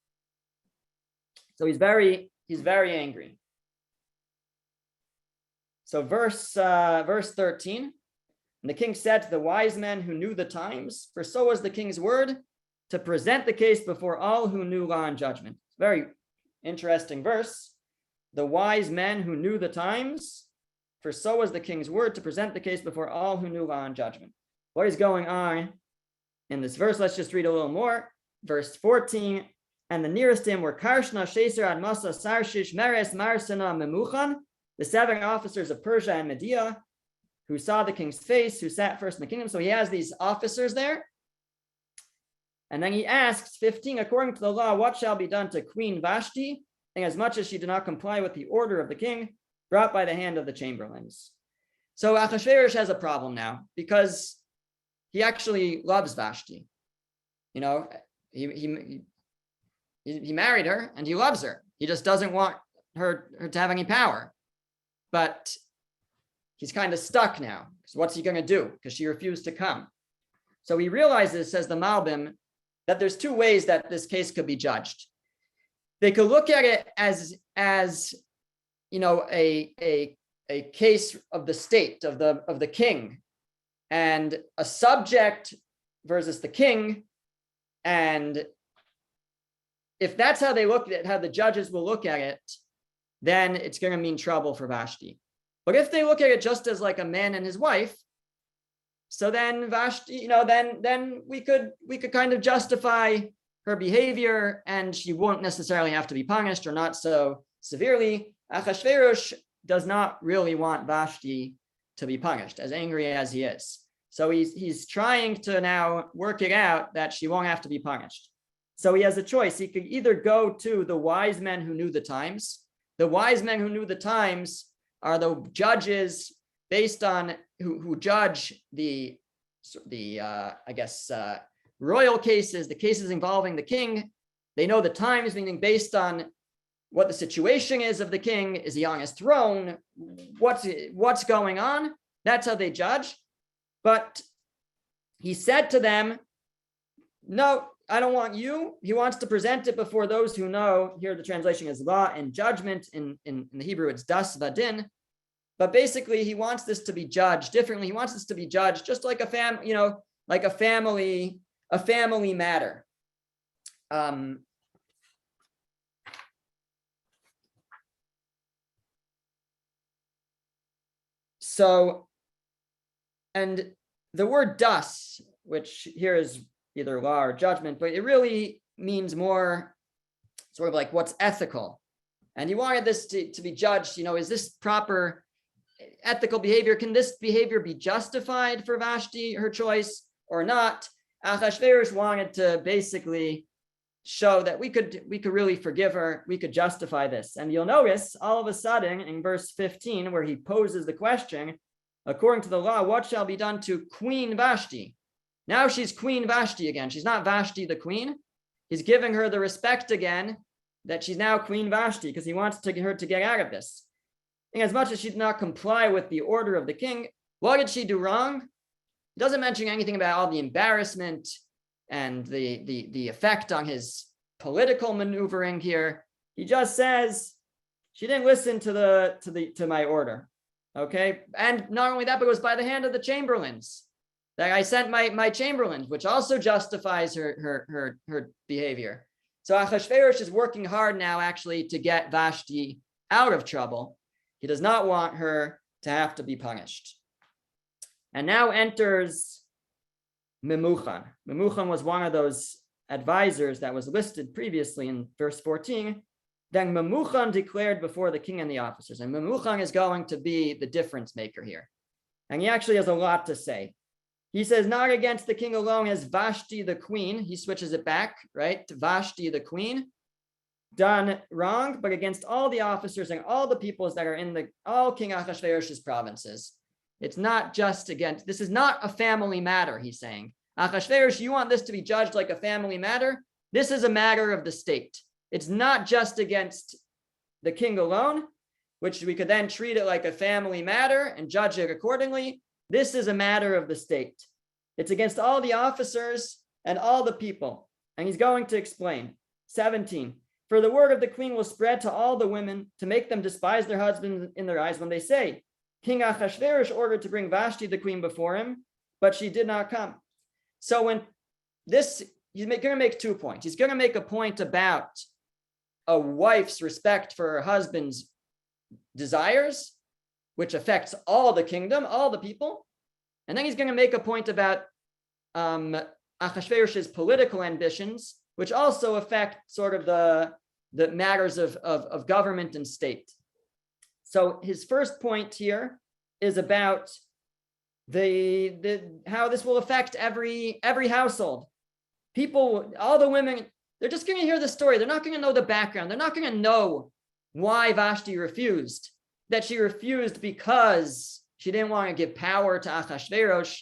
So he's very angry. So verse 13, and the king said to the wise men who knew the times, for so was the king's word, to present the case before all who knew law and judgment. Very interesting verse. The wise men who knew the times, for so was the king's word, to present the case before all who knew law and judgment. What is going on in this verse? Let's just read a little more. Verse 14, and the nearest him were Karshna, Sheser, Admasa, Sarshish, Meres, Marsana, Memuchan, the 7 officers of Persia and Media, who saw the king's face, who sat first in the kingdom. So he has these officers there. And then he asks, 15, according to the law, what shall be done to Queen Vashti? inasmuch as she did not comply with the order of the king brought by the hand of the chamberlains. So Achashverosh has a problem now because he actually loves Vashti. You know, he married her and he loves her. He just doesn't want her to have any power. But he's kind of stuck now. So what's he going to do? Because she refused to come. So he realizes, says the Malbim, that there's two ways that this case could be judged. They could look at it as you know, a case of the state, of the king, and a subject versus the king. And if that's how they look at it, how the judges will look at it, then it's going to mean trouble for Vashti. But if they look at it just as like a man and his wife, so then Vashti, you know, then we could kind of justify her behavior, and she won't necessarily have to be punished, or not so severely. Achashverosh does not really want Vashti to be punished, as angry as he is. So he's trying to now work it out that she won't have to be punished. So he has a choice. He could either go to the wise men who knew the times. The wise men who knew the times are the judges based on who judge the royal cases, the cases involving the king. They know the times, meaning based on what the situation is of the king. Is he on his throne? What's going on? That's how they judge. But he said to them, no, I don't want you. He wants to present it before those who know. Here the translation is law and judgment. In the Hebrew, it's das vadin. But basically, he wants this to be judged differently. He wants this to be judged just like a family matter. So, and the word das, which here is either law or judgment, but it really means more sort of like what's ethical. And he wanted this to be judged, you know, is this proper ethical behavior? Can this behavior be justified for Vashti, her choice, or not? Achashverosh wanted to basically show that we could really forgive her, we could justify this. And you'll notice all of a sudden in verse 15, where he poses the question, according to the law, what shall be done to Queen Vashti? Now she's Queen Vashti again. She's not Vashti the queen. He's giving her the respect again that she's now Queen Vashti, because he wants her to get out of this. And as much as she did not comply with the order of the king, what did she do wrong? He doesn't mention anything about all the embarrassment and the effect on his political maneuvering here. He just says she didn't listen to my order. Okay, and not only that, but it was by the hand of the chamberlains that I sent my chamberlains, which also justifies her behavior. So Achashverosh is working hard now actually to get Vashti out of trouble. He does not want her to have to be punished. And now enters Memuchan. Memuchan was one of those advisors that was listed previously in verse 14. Then Memuchan declared before the king and the officers. And Memuchan is going to be the difference maker here. And he actually has a lot to say. He says, not against the king alone as Vashti the queen. He switches it back, right? To Vashti the queen. Done wrong, but against all the officers and all the peoples that are in all King Achashverosh's provinces. It's not just against, this is not a family matter, he's saying. Achashverosh, you want this to be judged like a family matter? This is a matter of the state. It's not just against the king alone, which we could then treat it like a family matter and judge it accordingly. This is a matter of the state. It's against all the officers and all the people. And he's going to explain. 17. For the word of the queen will spread to all the women to make them despise their husbands in their eyes when they say, King Achashverosh ordered to bring Vashti the queen before him, but she did not come. So when this, he's going to make 2 points. He's going to make a point about a wife's respect for her husband's desires, which affects all the kingdom, all the people. And then he's going to make a point about Achashverosh's political ambitions, which also affect sort of the matters of government and state. So his first point here is about how this will affect every household. People, all the women they're just going to hear the story. They're not going to know the background. They're not going to know why Vashti refused, that she refused because she didn't want to give power to Achashverosh,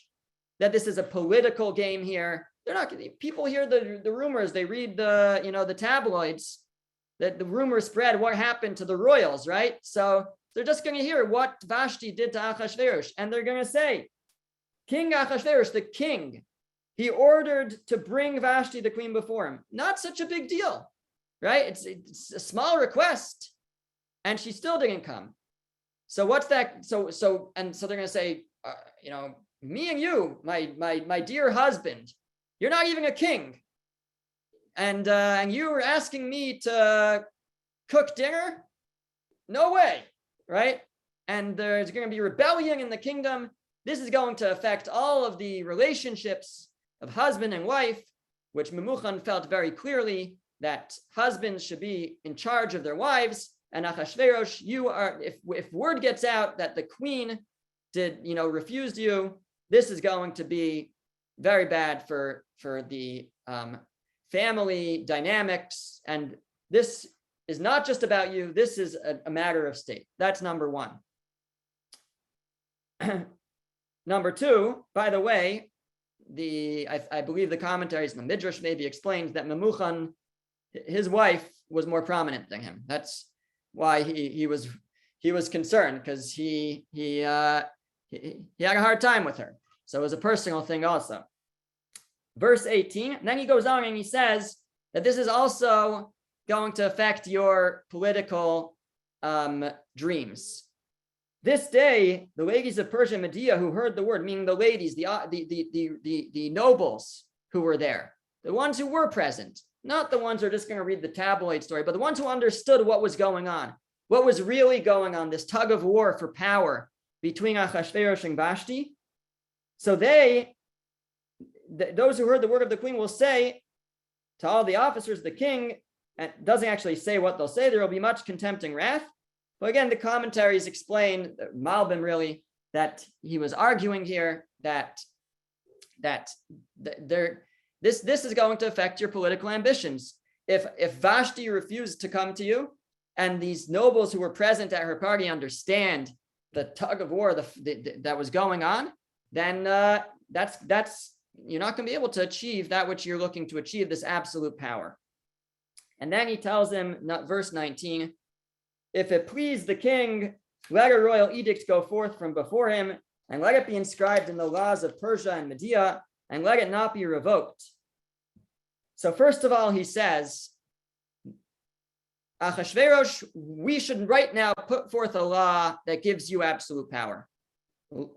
that this is a political game here. They're not, people hear the rumors, they read the tabloids, that the rumors spread what happened to the royals, right? So they're just going to hear what Vashti did to Achashverosh, and they're going to say, King Achashverosh, the king, he ordered to bring Vashti, the queen, before him. Not such a big deal, right? It's a small request, and she still didn't come. So what's that? So they're going to say, me and you, my dear husband, you're not even a king, and you were asking me to cook dinner? No way, right? And there's going to be rebellion in the kingdom. This is going to affect all of the relationships of husband and wife, which Memuchan felt very clearly that husbands should be in charge of their wives. And Achashverosh, you are, if word gets out that the queen refused you, this is going to be very bad for the family dynamics. And this is not just about you. This is a matter of state. That's number one. Number two, by the way, I believe the commentaries in the Midrash maybe explains that Memuchan, his wife, was more prominent than him. That's why he was concerned, because he had a hard time with her. So it was a personal thing also. Verse 18, and then he goes on and he says that this is also going to affect your political dreams. This day, the ladies of Persia and Media who heard the word, meaning the ladies, the nobles who were there, the ones who were present, not the ones who are just going to read the tabloid story, but the ones who understood what was going on, what was really going on, this tug of war for power between Achashverosh and Vashti. So those who heard the word of the queen will say to all the officers, the king, and doesn't actually say what they'll say, there will be much contempt and wrath. But again, the commentaries explain, Malbim really, that he was arguing here that this is going to affect your political ambitions. If Vashti refused to come to you, and these nobles who were present at her party understand the tug of war that was going on, then that's you're not going to be able to achieve that which you're looking to achieve, this absolute power. And then he tells him, verse 19, if it please the king, let a royal edict go forth from before him, and let it be inscribed in the laws of Persia and Media, and let it not be revoked. So first of all, he says, Achashverosh, we should right now put forth a law that gives you absolute power.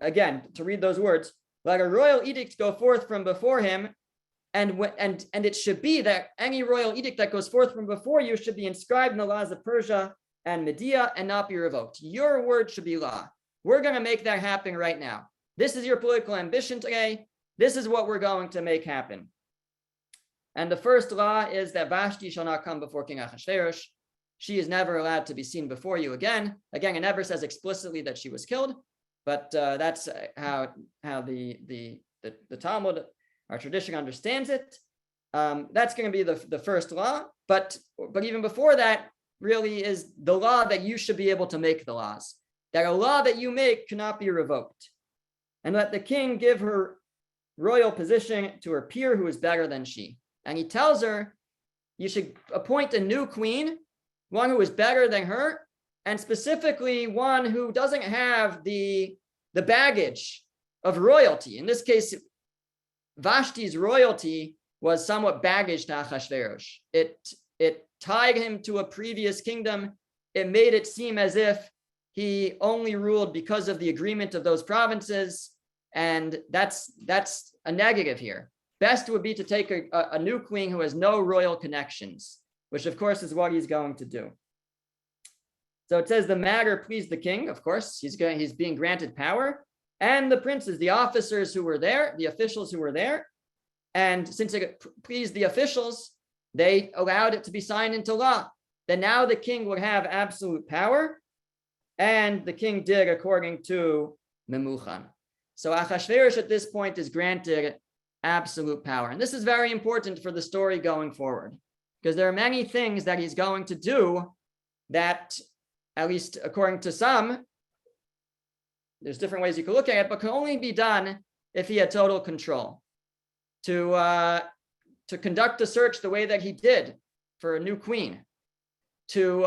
Again, to read those words, let a royal edict go forth from before him, and it should be that any royal edict that goes forth from before you should be inscribed in the laws of Persia and Media and not be revoked. Your word should be law. We're going to make that happen right now. This is your political ambition today. This is what we're going to make happen. And the first law is that Vashti shall not come before King Achashverosh. She is never allowed to be seen before you again. Again, it never says explicitly that she was killed, but that's how the Talmud, our tradition, understands it. That's going to be the first law. But even before that, really is the law that you should be able to make the laws, that a law that you make cannot be revoked. And let the king give her royal position to her peer who is better than she. And he tells her, you should appoint a new queen, one who is better than her, and specifically one who doesn't have the baggage of royalty. In this case, Vashti's royalty was somewhat baggage to Achashverosh. It tied him to a previous kingdom. It made it seem as if he only ruled because of the agreement of those provinces. And that's a negative here. Best would be to take a new queen who has no royal connections, which of course is what he's going to do. So it says the matter pleased the king. Of course, he's being granted power, and the princes, the officers who were there, the officials who were there. And since it pleased the officials, they allowed it to be signed into law. Then now the king would have absolute power, and the king did according to Memuchan. So Achashverosh at this point is granted absolute power. And this is very important for the story going forward. because there are many things that he's going to do that, at least according to some, there's different ways you could look at it, but can only be done if he had total control. To conduct a search the way that he did for a new queen, to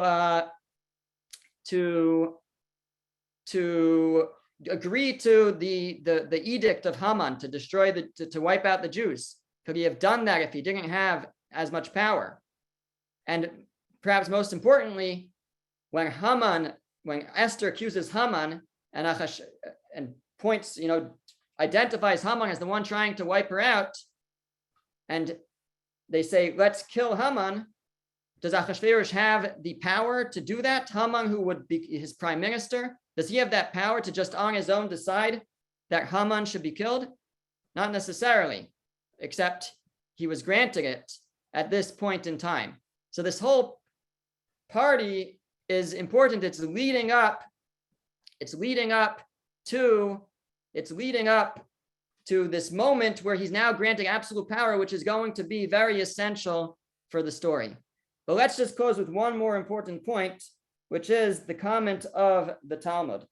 agree to the edict of Haman to destroy to wipe out the Jews. Could he have done that if he didn't have as much power? And perhaps most importantly, when Esther accuses Haman and points, identifies Haman as the one trying to wipe her out, and they say, let's kill Haman. Does Achashverosh have the power to do that? Haman, who would be his prime minister, does he have that power to just on his own decide that Haman should be killed? Not necessarily, except he was granted it at this point in time. So this whole party is important. It's leading up to this moment where he's now granting absolute power, which is going to be very essential for the story. But let's just close with one more important point, which is the comment of the Talmud.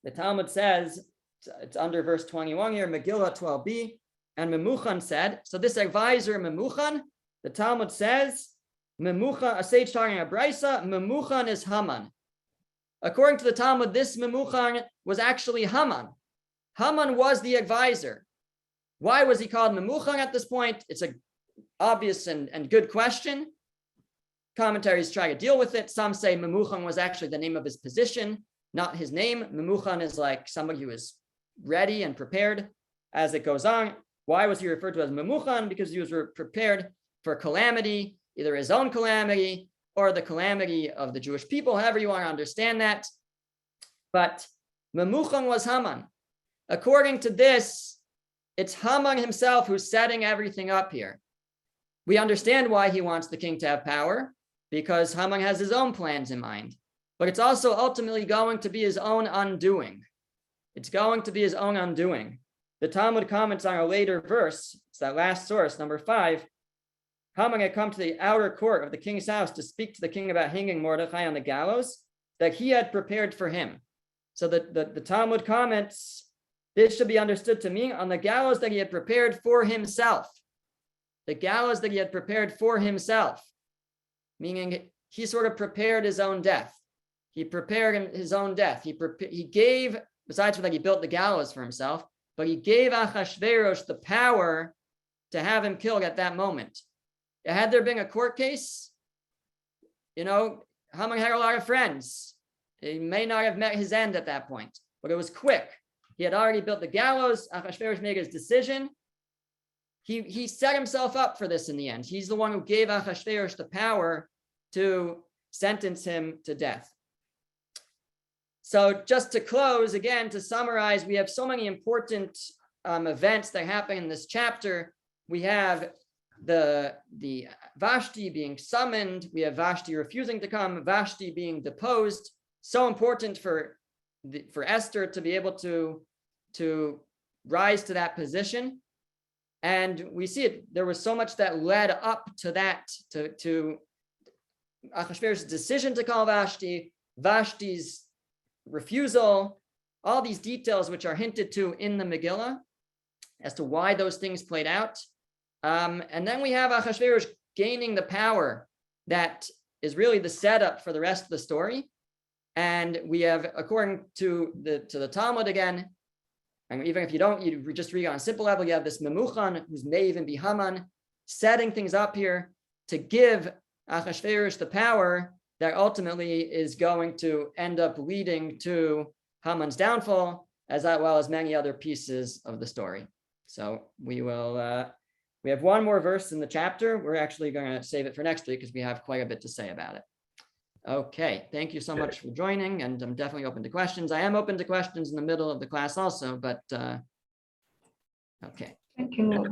The Talmud says, it's under verse 21 here, Megillah 12b, and Memuchan said, so this advisor Memuchan, the Talmud says, Memuchan, a sage talking a brisa, Memuchan is Haman. According to the Talmud, this Memuchan was actually Haman. Haman was the advisor. Why was he called Memuchan at this point? It's an obvious and good question. Commentaries try to deal with it. Some say Memuchan was actually the name of his position, not his name. Memuchan is like somebody who is ready and prepared as it goes on. Why was he referred to as Memuchan? Because he was prepared for calamity, either his own calamity or the calamity of the Jewish people, however you want to understand that. But Memuchan was Haman. According to this, it's Haman himself who's setting everything up here. We understand why he wants the king to have power, because Haman has his own plans in mind. But it's also ultimately going to be his own undoing. It's going to be his own undoing. The Talmud comments on a later verse, it's that last source, number 5. Haman had come to the outer court of the king's house to speak to the king about hanging Mordechai on the gallows that he had prepared for him. So the Talmud comments, this should be understood to mean on the gallows that he had prepared for himself. The gallows that he had prepared for himself, meaning he sort of prepared his own death. He prepared his own death. He gave, besides that he built the gallows for himself, but he gave Achashverosh the power to have him killed at that moment. Had there been a court case, Haman had a lot of friends. He may not have met his end at that point, but it was quick. He had already built the gallows. Achashverosh made his decision. He set himself up for this in the end. He's the one who gave Achashverosh the power to sentence him to death. So just to close, again, to summarize, we have so many important events that happen in this chapter. We have the Vashti being summoned. We have Vashti refusing to come, Vashti being deposed. So important for Esther to be able to rise to that position. And we see it, there was so much that led up to that, to Achashverosh's decision to call Vashti, Vashti's refusal, all these details which are hinted to in the Megillah as to why those things played out. And then we have Achashverosh gaining the power that is really the setup for the rest of the story. And we have, according to the Talmud again, and even if you just read on a simple level, you have this Memuchan, who's may even be Haman, setting things up here to give Achashverosh the power that ultimately is going to end up leading to Haman's downfall, as well as many other pieces of the story. So we have one more verse in the chapter. We're actually going to save it for next week because we have quite a bit to say about it. Okay, thank you so much for joining, and I'm definitely open to questions. I am open to questions in the middle of the class also, but okay. Thank you.